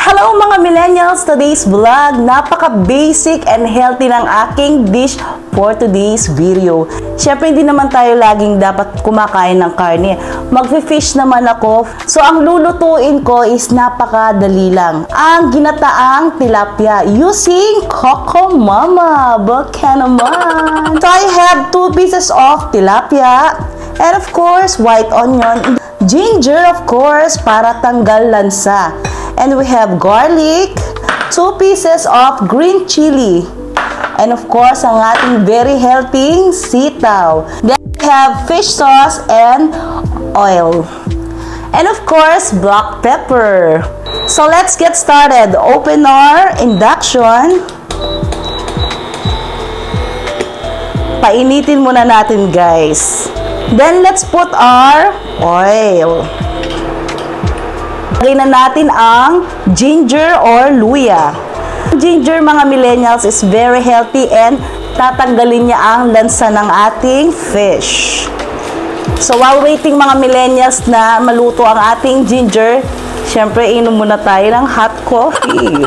Hello mga millennials! Today's vlog, napaka-basic and healthy ng aking dish for today's video. Siyempre, hindi naman tayo laging dapat kumakain ng karne. Magfi-fish naman ako. So, ang lulutuin ko is napakadali lang. Ang ginataang tilapia using Coco Mama. Baka naman! So, I have 2 pieces of tilapia and of course, white onion. Ginger, of course, para tanggal lansa. And we have garlic, 2 pieces of green chili, and of course, ang ating very healthy sitaw. Then we have fish sauce and oil. And of course, black pepper. So let's get started. Open our induction. Painitin muna natin, guys. Then let's put our oil. Lagay na natin ang ginger or luya. Ginger, mga millennials, is very healthy and tatanggalin niya ang lansa ng ating fish. So while waiting mga millennials na maluto ang ating ginger, syempre inom muna tayo ng hot coffee.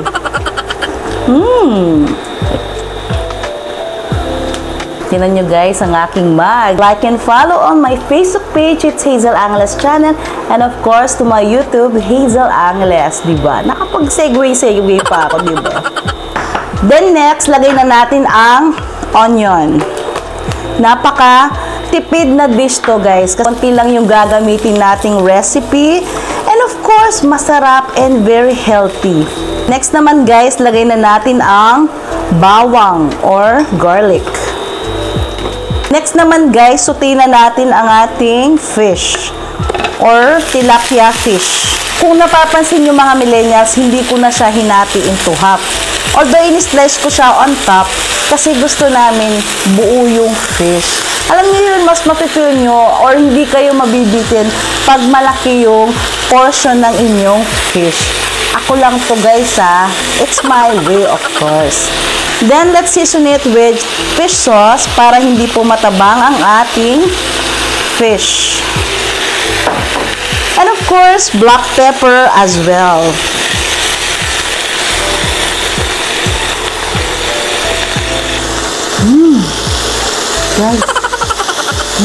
Tingnan nyo guys ang aking mug. Like and follow on my Facebook page, it's Hazel Angeles channel. And of course, to my YouTube, Hazel Angeles. Diba? Nakapag-segue pa ako, diba? Then next, lagay na natin ang onion. Napaka-tipid na dish to guys. Konti lang yung gagamitin nating recipe. And of course, masarap and very healthy. Next naman guys, lagay na natin ang bawang or garlic. Next naman guys, sauté na natin ang ating fish or tilapia fish. Kung napapansin nyo mga millennials, hindi ko na siya hinati into half. Although in-slice ko siya on top kasi gusto namin buo yung fish. Alam niyo yun, mas mapipil nyo or hindi kayo mabibitin pag malaki yung portion ng inyong fish. Ako lang to guys ha. It's my way of course. Then, let's season it with fish sauce para hindi po matabang ang ating fish. And of course, black pepper as well. Guys,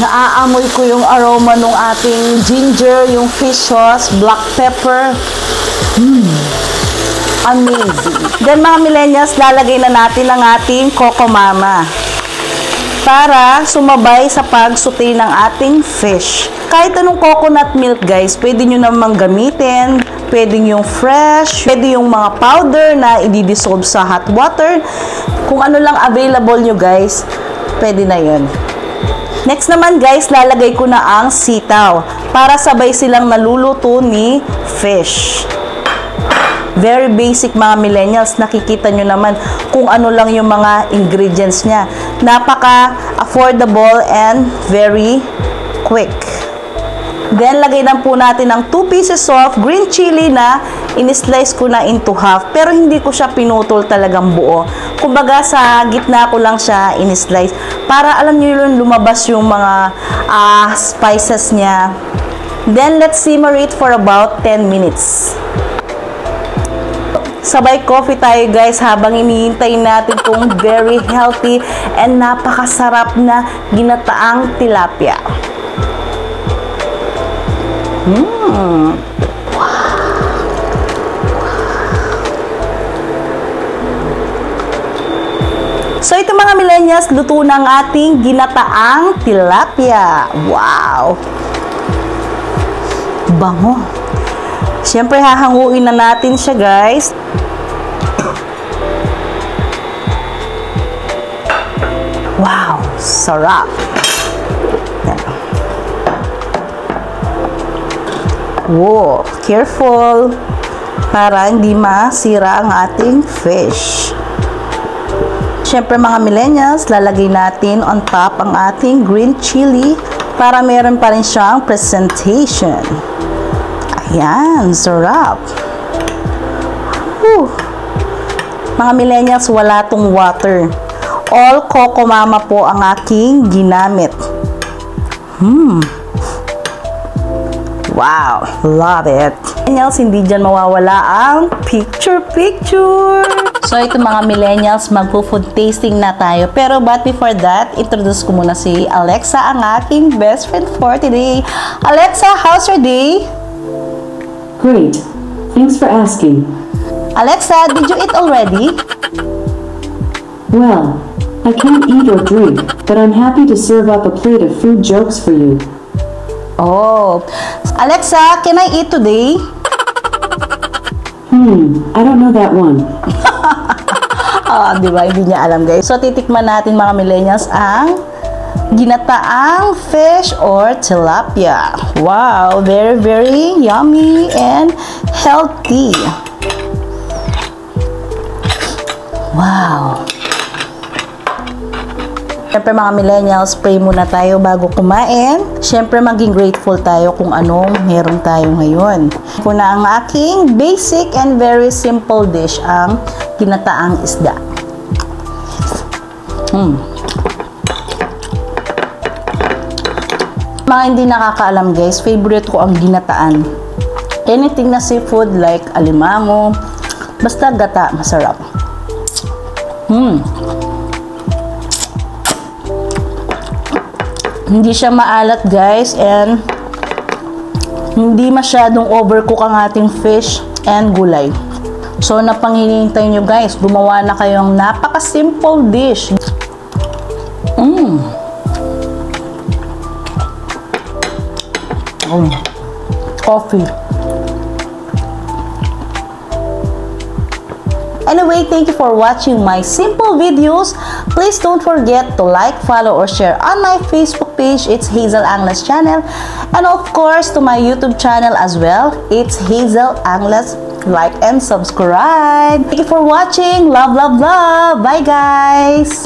naaamoy ko yung aroma ng ating ginger, yung fish sauce, black pepper. Amazing. Then mga millennials, lalagay na natin ang ating Coco Mama para sumabay sa pag-sauté ng ating fish. Kahit anong coconut milk guys, pwede nyo namang gamitin. Pwede yung fresh, pwede yung mga powder na i-dissolve sa hot water. Kung ano lang available nyo guys, pwede na yun. Next naman guys, lalagay ko na ang sitaw para sabay silang naluluto ni fish. Very basic mga millennials. Nakikita nyo naman kung ano lang yung mga ingredients niya. Napaka-affordable and very quick. Then, lagay na po natin ang 2 pieces of green chili na in-slice ko na into half. Pero hindi ko siya pinutol talagang buo. Kumbaga, sa gitna ko lang siya in-slice. Para alam nyo yun, lumabas yung mga spices niya. Then, let's simmer it for about 10 minutes. Sabay coffee tayo guys habang hinihintay natin itong very healthy and napakasarap na ginataang tilapia. So ito mga millennials, luto ng ating ginataang tilapia. Wow! Bango! Siyempre, hahanguin na natin siya, guys. Wow! Sarap! Yan. Wow! Careful! Para hindi masira ang ating fish. Siyempre, mga millennials, lalagay natin on top ang ating green chili para meron pa rin siyang presentation. Ayan, sarap. Whew. Mga millennials, wala tong water. All Coco Mama po ang aking ginamit. Wow, love it. Millennials, hindi dyan mawawala ang picture-picture. So, ito mga millennials, magpo-food tasting na tayo. Pero but before that, introduce ko muna si Alexa, ang aking best friend for today. Alexa, how's your day? Great. Thanks for asking. Alexa, did you eat already? Well, I can't eat or drink, but I'm happy to serve up a plate of food jokes for you. Oh. Alexa, can I eat today? I don't know that one. Di ba? Hindi niya alam, guys. So, titikman natin mga millennials ang ginataang fish or tilapia. Wow! Very, very yummy and healthy. Wow! Siyempre mga millennials, pray muna tayo bago kumain. Siyempre maging grateful tayo kung anong meron tayo ngayon. Ito na ang aking basic and very simple dish, ang ginataang isda. Mga hindi nakakaalam guys, favorite ko ang ginataan. Anything na seafood like alimango, basta gata, masarap. Hindi siya maalat guys, and hindi masyadong overcook ang ating fish and gulay. So napanghihintay nyo guys, gumawa na kayong napaka-simple dish. Coffee. Anyway, thank you for watching my simple videos. Please don't forget to like, follow, or share on my Facebook page. It's Hazel Angles channel. And of course, to my YouTube channel as well. It's Hazel Angles. Like and subscribe. Thank you for watching. Love, love, love. Bye, guys.